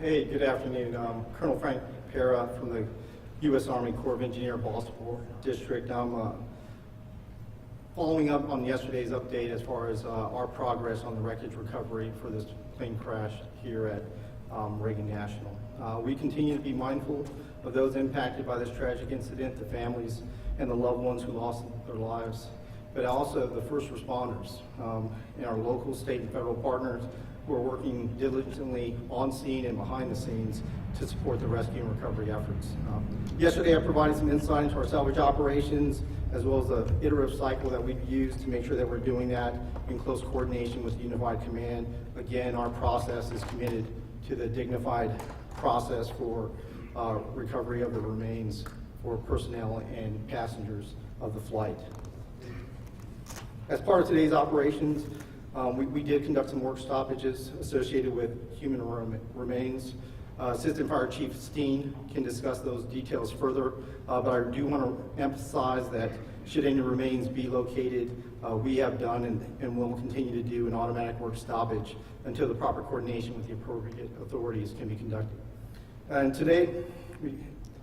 Hey, good afternoon. Colonel Frank Pera from the U.S. Army Corps of Engineers, Baltimore District. I'm following up on yesterday's update as far as our progress on the wreckage recovery for this plane crash here at Reagan National. We continue to be mindful of those impacted by this tragic incident, the families and the loved ones who lost their lives, but also the first responders and our local, state, and federal partners who are working diligently on scene and behind the scenes to support the rescue and recovery efforts. Yesterday I provided some insight into our salvage operations as well as the iterative cycle that we've used to make sure that we're doing that in close coordination with Unified Command. Again, our process is committed to the dignified process for recovery of the remains for personnel and passengers of the flight. As part of today's operations, we did conduct some work stoppages associated with human remains. Assistant Fire Chief Steen can discuss those details further, but I do want to emphasize that should any remains be located, we have done and will continue to do an automatic work stoppage until the proper coordination with the appropriate authorities can be conducted. And today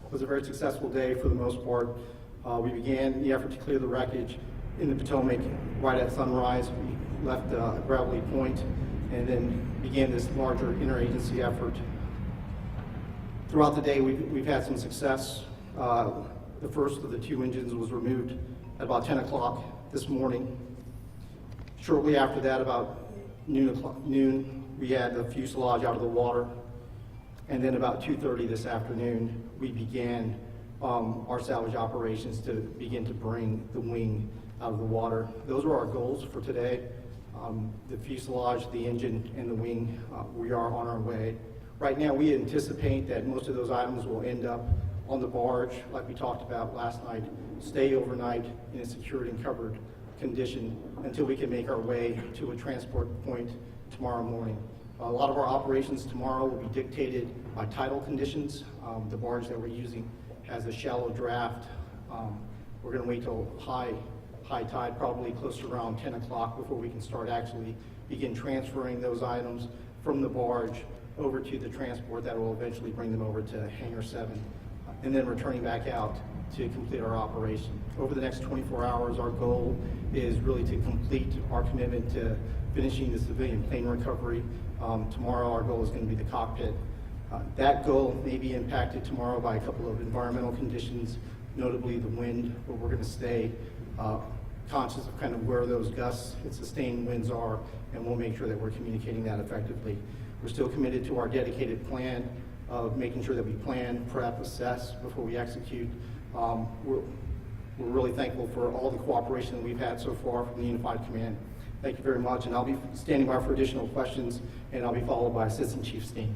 was a very successful day for the most part. We began the effort to clear the wreckage in the Potomac right at sunrise. We left Gravelly Point and then began this larger interagency effort. Throughout the day, we've had some success. The first of the two engines was removed at about 10 o'clock this morning. Shortly after that, about noon, we had the fuselage out of the water. And then about 2:30 this afternoon, we began our salvage operations to begin to bring the wing out of the water. Those were our goals for today. The fuselage, the engine, and the wing, we are on our way. Right now, we anticipate that most of those items will end up on the barge, like we talked about last night, stay overnight in a secured and covered condition until we can make our way to a transport point tomorrow morning. A lot of our operations tomorrow will be dictated by tidal conditions. The barge that we're using has a shallow draft. We're going to wait till high tide, probably close to around 10 o'clock before we can start actually begin transferring those items from the barge over to the transport that will eventually bring them over to Hangar 7, and then returning back out to complete our operation. Over the next 24 hours, our goal is really to complete our commitment to finishing the civilian plane recovery. Tomorrow, our goal is going to be the cockpit. That goal may be impacted tomorrow by a couple of environmental conditions, notably the wind, but we're going to stay conscious of kind of where those gusts and sustained winds are, and we'll make sure that we're communicating that effectively. We're still committed to our dedicated plan of making sure that we plan, prep, assess before we execute. We're really thankful for all the cooperation that we've had so far from the Unified Command. Thank you very much, and I'll be standing by for additional questions, and I'll be followed by Assistant Chief Steen.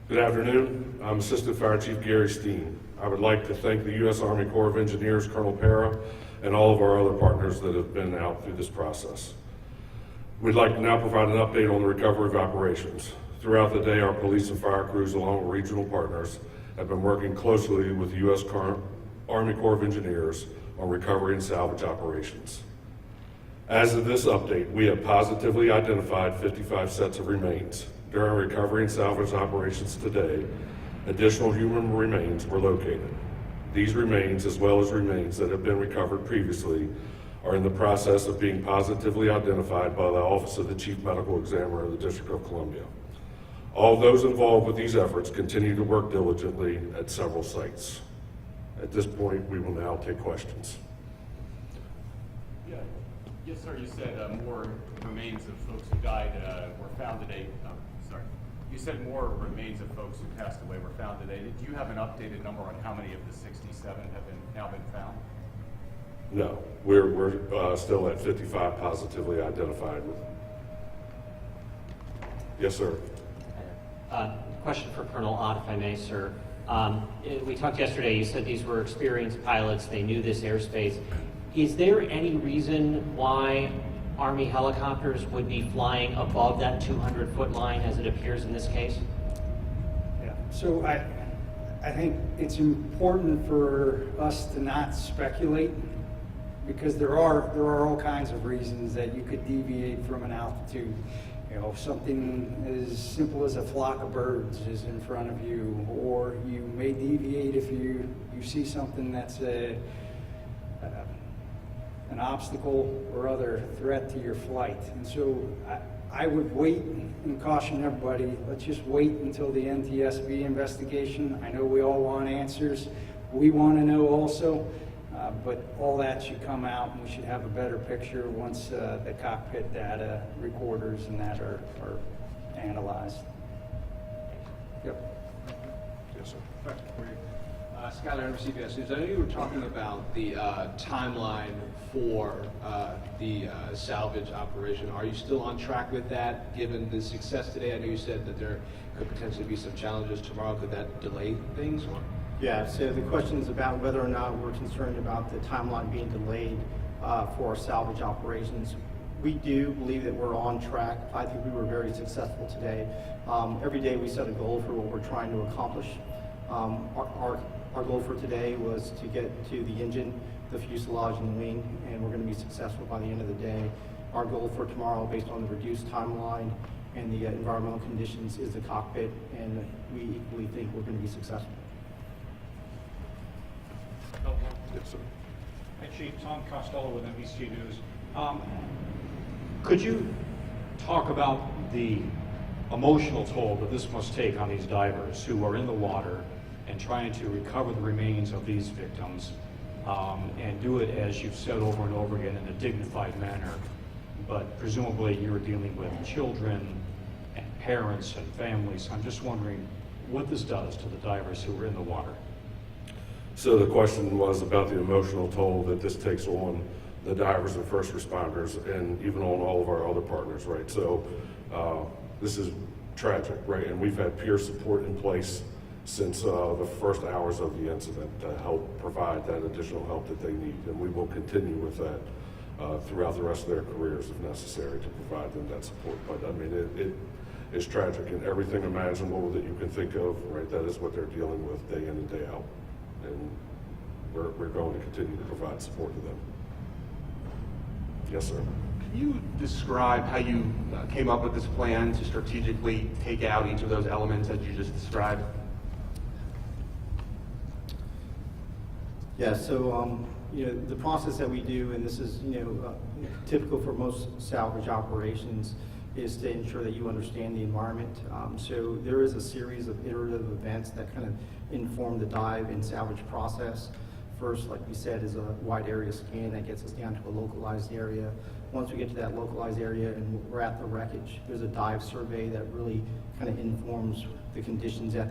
Good afternoon. I'm Assistant Fire Chief Gary Steen. I would like to thank the U.S. Army Corps of Engineers, Colonel Pera, and all of our other partners that have been out through this process. We'd like to now provide an update on the recovery of operations. Throughout the day, our police and fire crews, along with regional partners, have been working closely with the U.S. Army Corps of Engineers on recovery and salvage operations. As of this update, we have positively identified 55 sets of remains. During recovery and salvage operations today, additional human remains were located. These remains, as well as remains that have been recovered previously, are in the process of being positively identified by the Office of the Chief Medical Examiner of the District of Columbia. All those involved with these efforts continue to work diligently at several sites. At this point, we will now take questions. Yeah. Yes, sir. You said more remains of folks who died were found today. You said more remains of folks who passed away were found today. Do you have an updated number on how many of the 67 have now been found? No, we're still at 55 positively identified. Yes, sir. Question for Colonel Ott, if I may, sir. We talked yesterday, you said these were experienced pilots, they knew this airspace. Is there any reason why Army helicopters would be flying above that 200-foot line as it appears in this case? Yeah, so I think it's important for us to not speculate, because there are all kinds of reasons that you could deviate from an altitude. You know, something as simple as a flock of birds is in front of you, or you may deviate if you see something that's an obstacle or other threat to your flight. And so I would wait and caution everybody, let's just wait until the NTSB investigation. I know we all want answers. We want to know also, but all that should come out and we should have a better picture once the cockpit data recorders and that are analyzed. Yep. Yes, sir. Scott Lerner, CBS News. I know you were talking about the timeline for the salvage operation. Are you still on track with that, given the success today? I know you said that there could potentially be some challenges tomorrow. Could that delay things? Or? Yeah, so the question is about whether or not we're concerned about the timeline being delayed for our salvage operations. We do believe that we're on track. I think we were very successful today. Every day we set a goal for what we're trying to accomplish. Our goal for today was to get to the engine, the fuselage, and the wing, and we're going to be successful by the end of the day. Our goal for tomorrow, based on the reduced timeline and the environmental conditions, is the cockpit, and we equally think we're going to be successful. Yes, sir. Hi, Chief. Tom Costello with NBC News. Could you talk about the emotional toll that this must take on these divers who are in the water and trying to recover the remains of these victims, and do it, as you've said over and over again, in a dignified manner, but presumably you're dealing with children and parents and families. I'm just wondering what this does to the divers who are in the water. So the question was about the emotional toll that this takes on the divers and first responders, and even on all of our other partners, right? So this is tragic, right? And we've had peer support in place since the first hours of the incident to help provide that additional help that they need, and we will continue with that throughout the rest of their careers if necessary to provide them that support. But I mean, it is tragic, and everything imaginable that you can think of, right? That is what they're dealing with day in and day out. And we're going to continue to provide support to them. Yes, sir. Can you describe how you came up with this plan to strategically take out each of those elements that you just described? Yeah, so the process that we do, and this is typical for most salvage operations, is to ensure that you understand the environment. So there is a series of iterative events that kind of inform the dive and salvage process. First, like we said, is a wide area scan that gets us down to a localized area. Once we get to that localized area and we're at the wreckage, there's a dive survey that really kind of informs the conditions at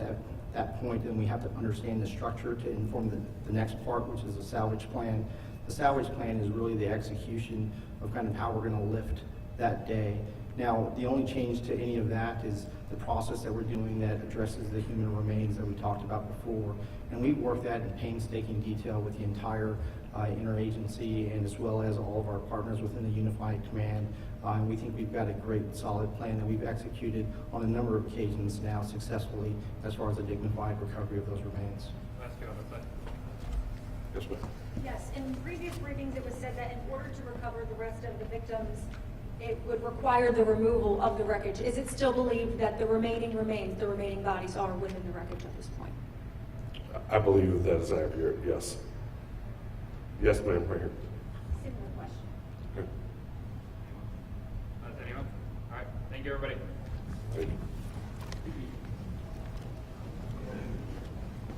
that point, and we have to understand the structure to inform the next part, which is the salvage plan. The salvage plan is really the execution of kind of how we're going to lift that day. Now, the only change to any of that is the process that we're doing that addresses the human remains that we talked about before. And we work that in painstaking detail with the entire interagency, and as well as all of our partners within the Unified Command. And we think we've got a great, solid plan that we've executed on a number of occasions now successfully as far as the dignified recovery of those remains. Yes, ma'am. Yes, in previous briefings, it was said that in order to recover the rest of the victims, it would require the removal of the wreckage. Is it still believed that the remaining bodies are within the wreckage at this point? I believe that is accurate, yes. Yes, ma'am, right here. Similar question. Okay. Anyone? All right. Thank you, everybody. Thank you.